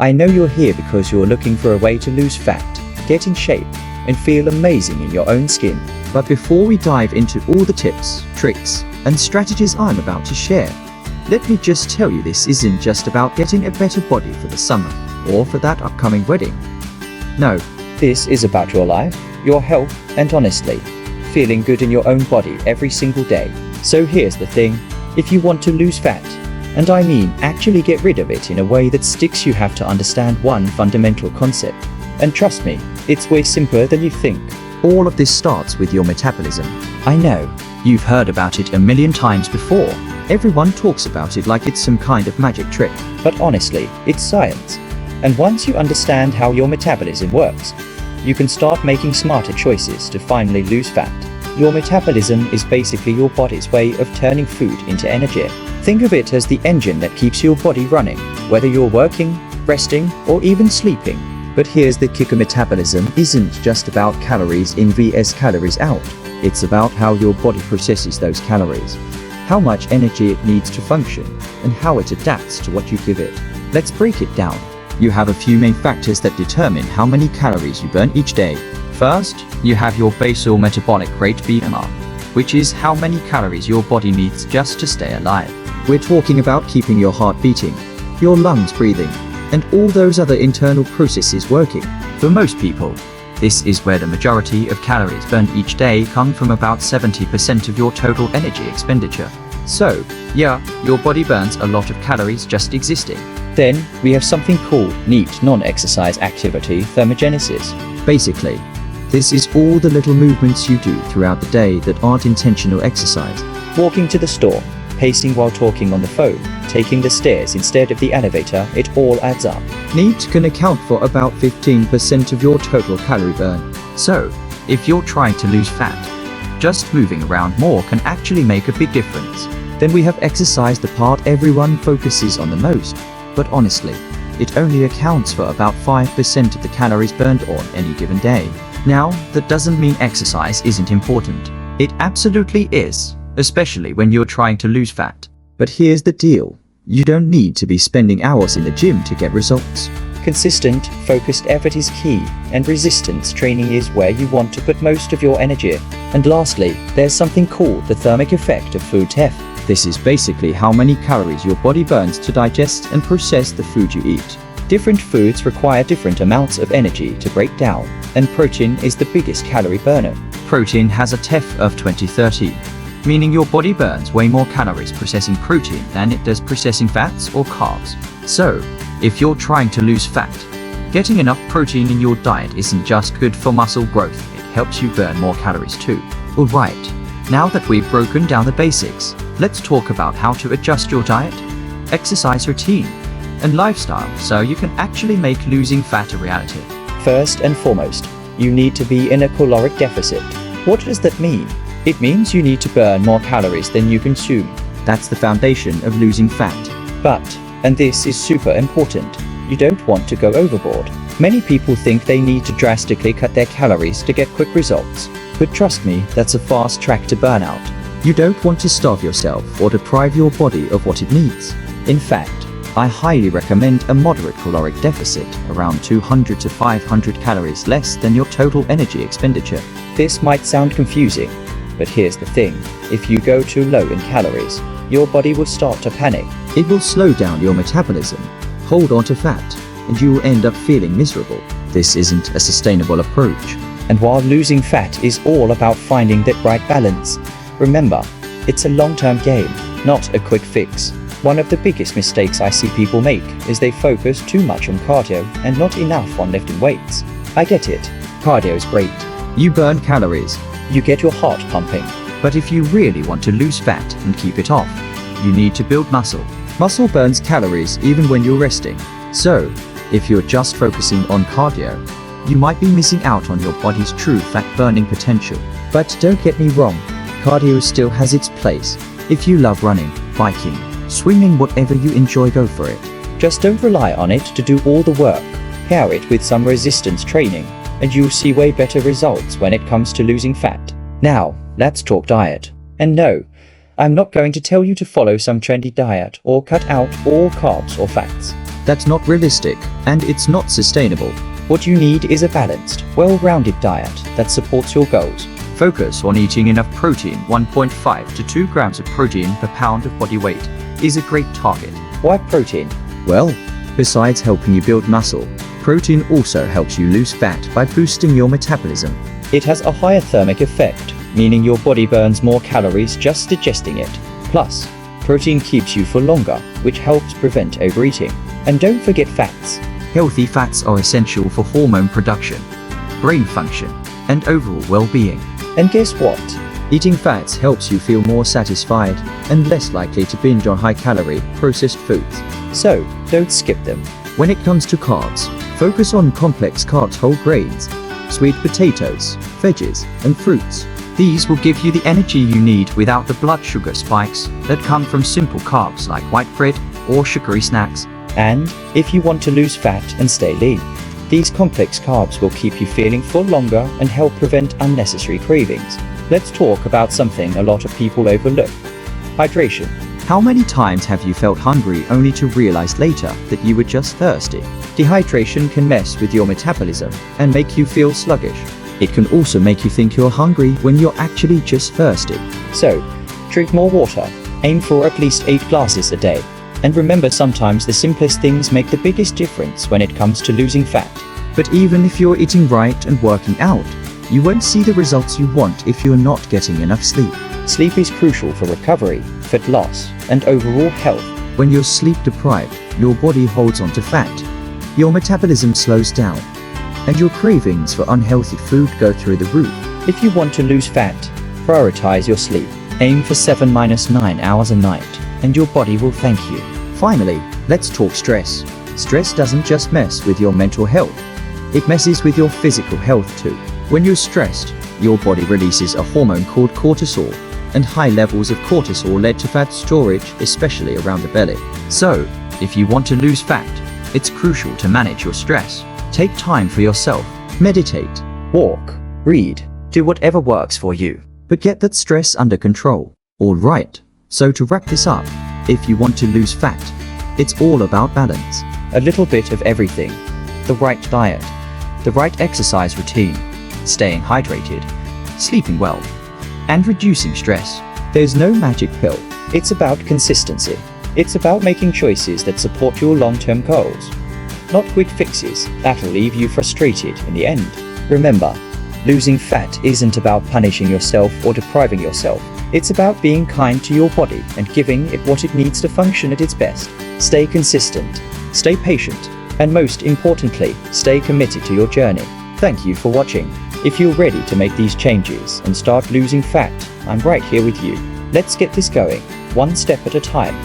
I know you're here because you're looking for a way to lose fat, get in shape, and feel amazing in your own skin. But before we dive into all the tips, tricks, and strategies I'm about to share, let me just tell you this isn't just about getting a better body for the summer, or for that upcoming wedding. No, This is about your life, your health, and honestly, feeling good in your own body every single day. So here's the thing, if you want to lose fat, and I mean actually get rid of it in a way that sticks, you have to understand one fundamental concept. And trust me, it's way simpler than you think. all of this starts with your metabolism. I know, You've heard about it a million times before. Everyone talks about it like it's some kind of magic trick. but honestly, it's science. And once you understand how your metabolism works, you can start making smarter choices to finally lose fat. Your metabolism is basically your body's way of turning food into energy. Think of it as the engine that keeps your body running, whether you're working, resting, or even sleeping. But here's the kicker: metabolism isn't just about calories in vs calories out. It's about how your body processes those calories, how much energy it needs to function, and how it adapts to what you give it. Let's break it down. You have a few main factors that determine how many calories you burn each day. First, you have your basal metabolic rate (BMR), which is how many calories your body needs just to stay alive. We're talking about keeping your heart beating, your lungs breathing, and all those other internal processes working. For most people, this is where the majority of calories burned each day come from, about 70% of your total energy expenditure. So, yeah, your body burns a lot of calories just existing. Then, we have something called NEAT, non-exercise activity thermogenesis. Basically, this is all the little movements you do throughout the day that aren't intentional exercise. Walking to the store, pacing while talking on the phone, taking the stairs instead of the elevator, it all adds up. NEAT can account for about 15% of your total calorie burn. So, if you're trying to lose fat, just moving around more can actually make a big difference. Then we have exercise, the part everyone focuses on the most. But honestly, it only accounts for about 5% of the calories burned on any given day. Now, that doesn't mean exercise isn't important. It absolutely is, especially when you're trying to lose fat. But here's the deal. You don't need to be spending hours in the gym to get results. Consistent, focused effort is key, and resistance training is where you want to put most of your energy. And lastly, there's something called the thermic effect of food theft. This is basically how many calories your body burns to digest and process the food you eat. Different foods require different amounts of energy to break down, and protein is the biggest calorie burner. Protein has a TEF of 2030, meaning your body burns way more calories processing protein than it does processing fats or carbs. So, if you're trying to lose fat, getting enough protein in your diet isn't just good for muscle growth, it helps you burn more calories too. Alright, now that we've broken down the basics, let's talk about how to adjust your diet, exercise routine, and lifestyle so you can actually make losing fat a reality. First and foremost, you need to be in a caloric deficit. What does that mean? It means you need to burn more calories than you consume. That's the foundation of losing fat. But, and this is super important, you don't want to go overboard. Many people think they need to drastically cut their calories to get quick results. But trust me, that's a fast track to burnout. You don't want to starve yourself or deprive your body of what it needs. In fact, I highly recommend a moderate caloric deficit, around 200 to 500 calories less than your total energy expenditure. this might sound confusing, but here's the thing, if you go too low in calories, your body will start to panic. It will slow down your metabolism, hold on to fat, and you will end up feeling miserable. This isn't a sustainable approach. And while losing fat is all about finding that right balance, remember, it's a long-term game, not a quick fix. One of the biggest mistakes I see people make is they focus too much on cardio and not enough on lifting weights. I get it, cardio is great. You burn calories, You get your heart pumping. but if you really want to lose fat and keep it off, you need to build muscle. Muscle burns calories even when you're resting. So, if you're just focusing on cardio, you might be missing out on your body's true fat-burning potential. But don't get me wrong, cardio still has its place. If you love running, biking, swimming, whatever you enjoy, go for it. Just don't rely on it to do all the work. Pair it with some resistance training, and you'll see way better results when it comes to losing fat. Now, let's talk diet. And no, I'm not going to tell you to follow some trendy diet or cut out all carbs or fats. That's not realistic, and it's not sustainable. What you need is a balanced, well-rounded diet that supports your goals. Focus on eating enough protein. 1.5 to 2 grams of protein per pound of body weight is a great target. Why protein? Well, besides helping you build muscle, protein also helps you lose fat by boosting your metabolism. It has a higher thermic effect, meaning your body burns more calories just digesting it. Plus, protein keeps you for longer, which helps prevent overeating. And don't forget fats. Healthy fats are essential for hormone production, brain function, and overall well-being. And guess what? Eating fats helps you feel more satisfied and less likely to binge on high-calorie, processed foods. So, don't skip them. When it comes to carbs, focus on complex carbs, whole grains, sweet potatoes, veggies, and fruits. These will give you the energy you need without the blood sugar spikes that come from simple carbs like white bread or sugary snacks. And, if you want to lose fat and stay lean, these complex carbs will keep you feeling full longer and help prevent unnecessary cravings. Let's talk about something a lot of people overlook. Hydration. How many times have you felt hungry only to realize later that you were just thirsty? Dehydration can mess with your metabolism and make you feel sluggish. It can also make you think you're hungry when you're actually just thirsty. So, drink more water. Aim for at least 8 glasses a day. And remember, sometimes the simplest things make the biggest difference when it comes to losing fat. But even if you're eating right and working out, you won't see the results you want if you're not getting enough sleep. Sleep is crucial for recovery, fat loss, and overall health. When you're sleep deprived, your body holds onto fat, your metabolism slows down, and your cravings for unhealthy food go through the roof. If you want to lose fat, prioritize your sleep. Aim for 7-9 hours a night, and your body will thank you. Finally, let's talk stress. Stress doesn't just mess with your mental health, it messes with your physical health too. When you're stressed, your body releases a hormone called cortisol, and high levels of cortisol lead to fat storage, especially around the belly. So, if you want to lose fat, it's crucial to manage your stress. Take time for yourself, meditate, Walk, read, do whatever works for you. but get that stress under control. Alright, so to wrap this up, if you want to lose fat, it's all about balance. A little bit of everything. The right diet, the right exercise routine, staying hydrated, sleeping well, and reducing stress. There's no magic pill. It's about consistency. It's about making choices that support your long-term goals. Not quick fixes that'll leave you frustrated in the end. Remember, losing fat isn't about punishing yourself or depriving yourself. It's about being kind to your body and giving it what it needs to function at its best. Stay consistent, stay patient, and most importantly, stay committed to your journey. Thank you for watching. If you're ready to make these changes and start losing fat, I'm right here with you. Let's get this going, one step at a time.